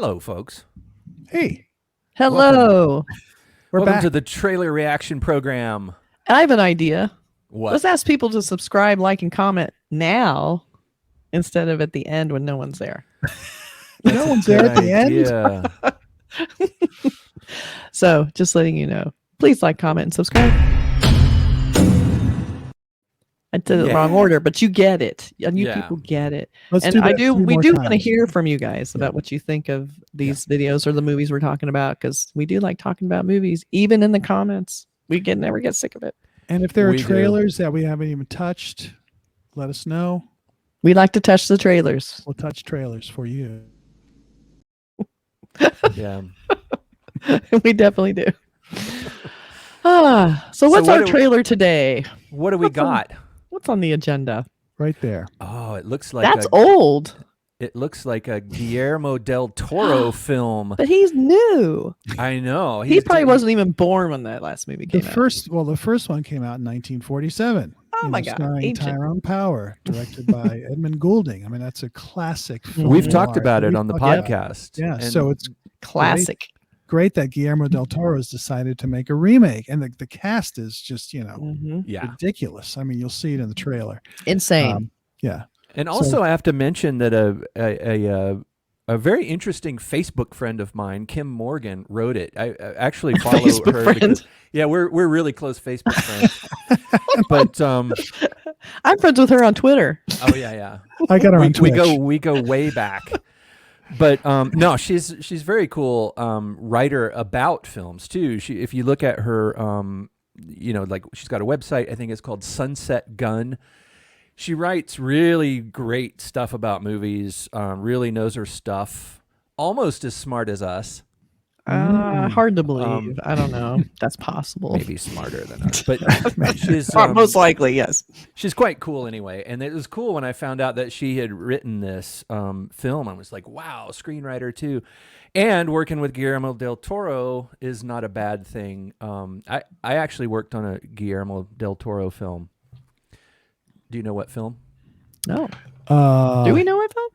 Hello, folks. Hey. Hello. Welcome to the trailer reaction program. I have an idea. What? Let's ask people to subscribe, like, and comment now instead of at the end when no one's there. No one's there at the end. So, just letting you know. Please like, comment, and subscribe. I did it the wrong order, but you get it. And you people get it. Let's and do that we do want to times. hear from you guys about what you think of these videos or the movies we're talking about, because we do like talking about movies, even in the comments. We never get sick of it. And if there are trailers that we haven't even touched, let us know. We like to touch the trailers. We'll touch trailers for you. Yeah. We definitely do. So what's our trailer today? What do we got? What's on the agenda? Right there. Oh, it looks like that's old. It looks like a Guillermo del Toro film. But he's new. I know. He probably wasn't even born when that last movie came out. The first one came out in 1947. Oh my God. Starring Tyrone Power, directed by Edmund Goulding. I mean, that's a classic film. We've talked about it on the podcast. Yeah, so it's classic. Great that Guillermo del Toro has decided to make a remake, and the cast is just ridiculous. I mean, you'll see it in the trailer. Insane. Yeah. And also, I have to mention that a very interesting Facebook friend of mine, Kim Morgan, wrote it. I actually follow her. Because, we're really close Facebook friends. But I'm friends with her on Twitter. Oh yeah. I got her on Twitch. We go way back. But no, she's very cool writer about films too. If you look at her, like she's got a website. I think it's called Sunset Gun. She writes really great stuff about movies. Really knows her stuff. Almost as smart as us. Hard to believe. I don't know. That's possible. Maybe smarter than us, but she's most likely, yes. She's quite cool anyway. And it was cool when I found out that she had written this film. I was like, wow, screenwriter too. And working with Guillermo del Toro is not a bad thing. I actually worked on a Guillermo del Toro film. Do you know what film? No. Do we know what film?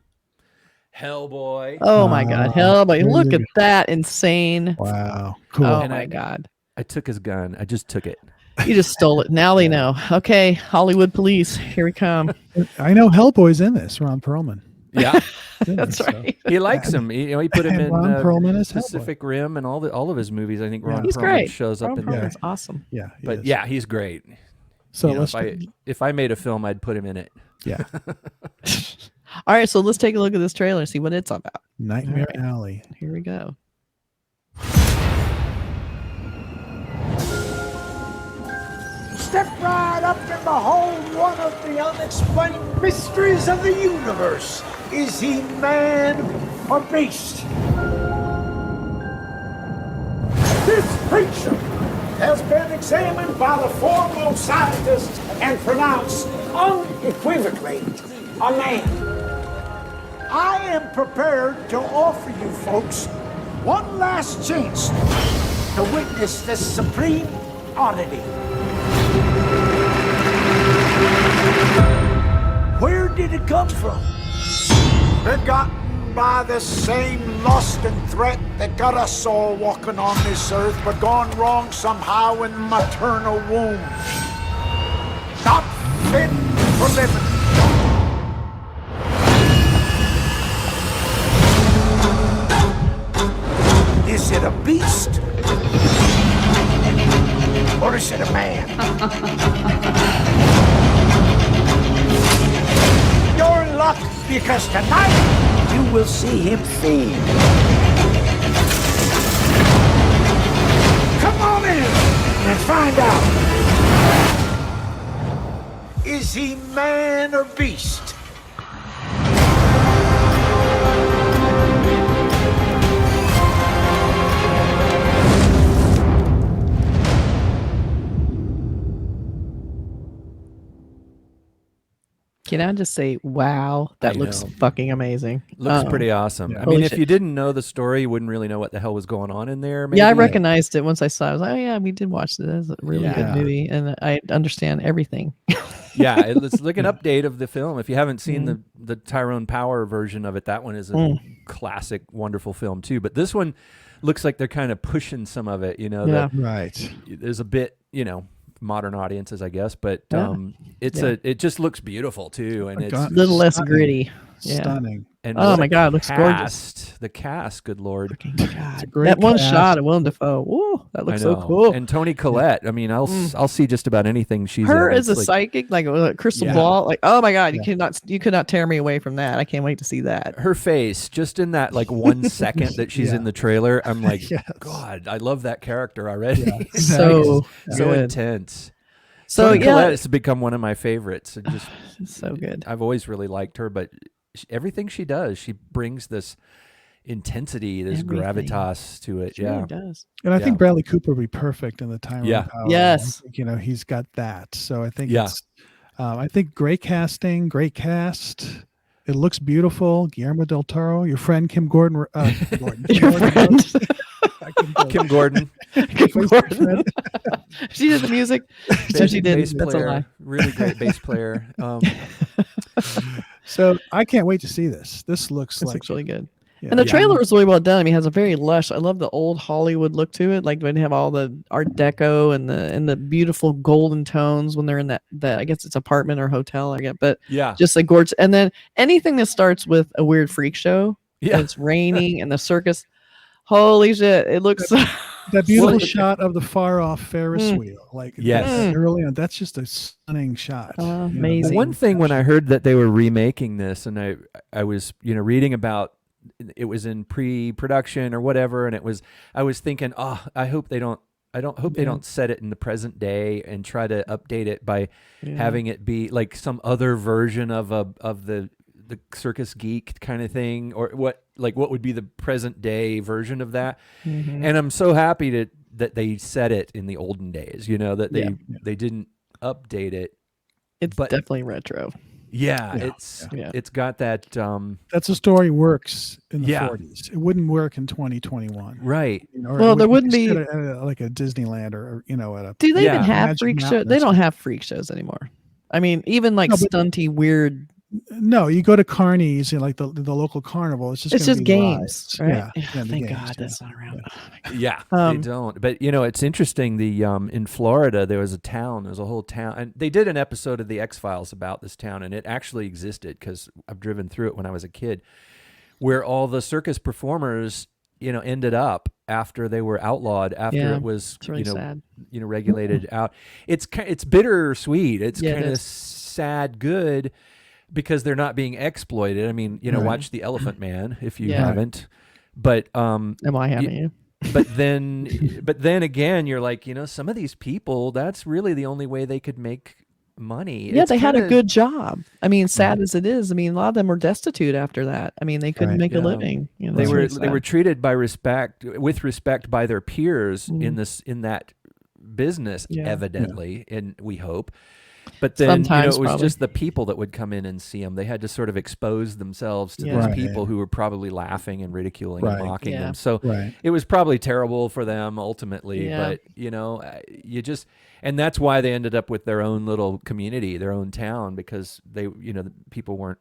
Hellboy. Oh my God, Hellboy! Look at that, insane! Wow, cool. Oh my God! I took his gun. I just took it. You just stole it. Now they know. Okay, Hollywood police, here we come. I know Hellboy's in this. Ron Perlman. Yeah, that's right. So. He likes him. He put him in Ron Perlman is Pacific Rim and all of his movies. I think Ron he's Perlman great. shows up in there. That's awesome. Yeah, but he's great. So if I made a film, I'd put him in it. Yeah. All right, so let's take a look at this trailer and see what it's about. Nightmare Alley. Here we go. Step right up and behold one of the unexplained mysteries of the universe. Is he man or beast? This creature has been examined by the foremost scientists and pronounced unequivocally a man. I am prepared to offer you folks one last chance to witness this supreme oddity. Where did it come from? Begotten by the same lust and threat that got us all walking on this earth, but gone wrong somehow in maternal womb. Not fit for living. Is it a beast? Or is it a man? You're in luck, because tonight you will see him feed. Come on in and find out. Is he man or beast? Can I just say, wow, that looks fucking amazing. Looks pretty awesome. Yeah. I mean, if you didn't know the story, you wouldn't really know what the hell was going on in there. Maybe. Yeah, I recognized it once I saw it. I was like, oh yeah, we did watch this. It's a really good movie. And I understand everything. Yeah, it's like an update of the film. If you haven't seen the Tyrone Power version of it, that one is a classic, wonderful film too. But this one looks like they're kind of pushing some of it. Right. There's a bit, modern audiences, I guess, but it just looks beautiful too, and it's a little less gritty. Stunning. And oh my God, it looks gorgeous. The cast, good Lord. It's a great that one cast. shot of Willem Dafoe. Woo, that looks so cool. And Toni Collette. I mean, I'll see just about anything she's her in. as a psychic, like a crystal ball. Like, oh my God, you could not tear me away from that. I can't wait to see that. Her face, just in that like 1 second that she's in the trailer, I'm like, God, I love that character already. Yeah. So intense. So Toni Collette has become one of my favorites. And just so good. I've always really liked her, but everything she does, she brings this intensity, this gravitas to it. She really does. And I think Bradley Cooper would be perfect in the Tyrone Power. Yes. I think, he's got that. So I think it's I think great casting, great cast. It looks beautiful. Guillermo del Toro, your friend Kim Gordon. Your friend. Kim Gordon. She did the music. So she did. That's a lie. Really great bass player. So I can't wait to see this. This looks really good. Yeah. And the trailer is really well done. I mean, it has a very lush. I love the old Hollywood look to it. Like when they have all the Art Deco and the beautiful golden tones when they're in that I guess it's apartment or hotel. I get, but just like gorgeous. And then anything that starts with a weird freak show. Yeah, it's raining and the circus. Holy shit! It looks that beautiful shot of the far off Ferris wheel. Like early on, that's just a stunning shot. Amazing. One thing when I heard that they were remaking this, and I was reading about it was in pre-production or whatever, and I was thinking, I hope they don't. I don't hope they don't set it in the present day and try to update it by having it be like some other version of the circus geek kind of thing, or what would be the present day version of that. And I'm so happy that they set it in the olden days, that they didn't update it. It's definitely retro. It's got that that's a story works in the 40s. It wouldn't work in 2021, right? Well, there wouldn't be like a Disneyland or at a do they even have freak shows? They don't have freak shows anymore. I mean, even like stunty weird. No, you go to Carney's and like the local carnival. It's just games, right? Thank God that's not around. They don't. But it's interesting. The in Florida there was a whole town, and they did an episode of the X-Files about this town, and it actually existed because I've driven through it when I was a kid, where all the circus performers ended up after they were outlawed, after it was really sad. Regulated out. It's bittersweet. It's kind of sad good. Because they're not being exploited. I mean, watch The Elephant Man if you haven't. But why haven't you? But then again, you're like, some of these people, that's really the only way they could make money. Yeah, they had a good job. I mean, sad as it is, I mean, a lot of them were destitute after that. I mean, they couldn't make a living. They were treated with respect by their peers in that business, evidently, and we hope. But then it was just the people that would come in and see them. They had to sort of expose themselves to these people who were probably laughing and ridiculing and mocking them. So it was probably terrible for them ultimately. But and that's why they ended up with their own little community, their own town, because they the people weren't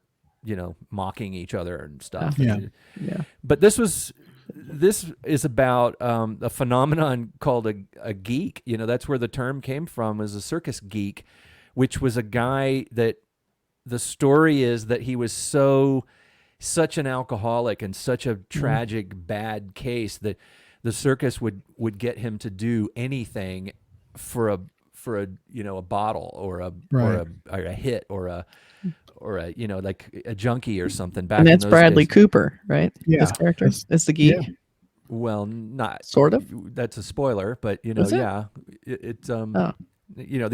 mocking each other and stuff. But this is about a phenomenon called a geek. That's where the term came from, as a circus geek, which was a guy that the story is that he was such an alcoholic and such a tragic bad case that the circus would get him to do anything for a bottle or a hit or a like a junkie or something. Back and that's in those Bradley days. Cooper, right? Yeah, his character is the geek. Yeah. Well, not sort of. That's a spoiler, but the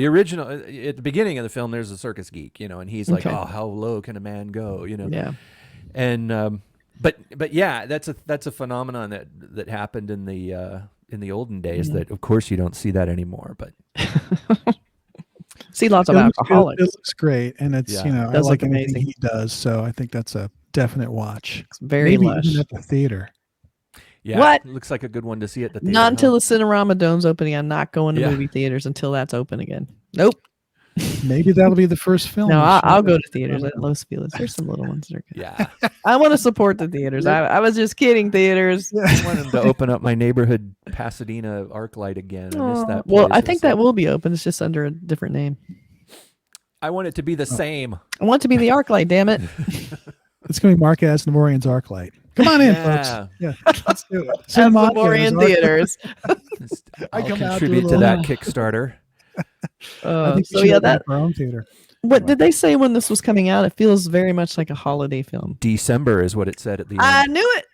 original at the beginning of the film, there's a circus geek, and he's like, oh, how low can a man go, and but yeah, that's a phenomenon that happened in the olden days that of course you don't see that anymore, but see lots of alcoholics. It looks great, and it's I like anything he does, so I think that's a definite watch. It's very lush. Even at the theater. Yeah, what? It looks like a good one to see at the theater. Not until the Cinerama Dome's opening. I'm not going to movie theaters until that's open again. Nope. Maybe that'll be the first film. No, I'll go to theaters at Los Feliz. There's some little ones that are good. Yeah. I want to support the theaters. I was just kidding, theaters. I want them to open up my neighborhood Pasadena ArcLight again. I miss that Well, place. I think that will be open. It's just under a different name. I want it to be the same. I want to be the ArcLight, damn it. It's going to be Mark Asnavorian's ArcLight. Come on in, Yeah. folks. Yeah, let's do it. Asnavorian theaters. I'll come out, contribute do a to that little- Kickstarter. I think we So should yeah, open that. up our own theater. What did they say when this was coming out? It feels very much like a holiday film. December is what it said at the I end. knew it.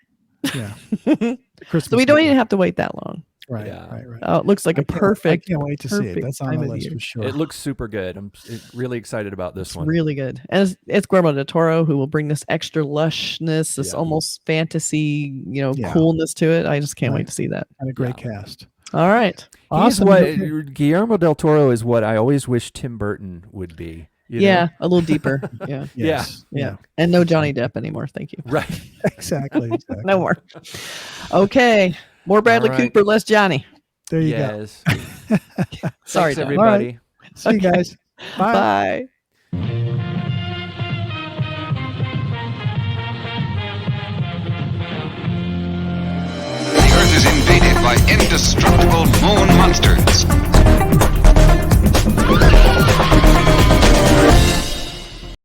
Yeah. Christmas So we don't movie. even have to wait that long. Right, Yeah. right. Oh, it looks like a perfect. I can't wait to see it. perfect That's on time the of list year. for sure. It looks super good. I'm really excited about this one. Really good. And it's Guillermo del Toro who will bring this extra lushness, this Yeah. almost fantasy, Yeah. coolness to it. I just can't Right. wait to see that. And a great cast. All right. He's Awesome. what Okay. Guillermo del Toro is what I always wish Tim Burton would be. you know? Yeah, a little deeper. Yeah. Yes. Yeah. And no Johnny Depp anymore. Thank you. Right. Exactly. No more. Okay. More Bradley All right. Cooper, less Johnny. There you Yes. Sorry, Thanks, Doug. everybody. go. See you guys. Bye. Bye. The Earth is invaded by indestructible moon monsters.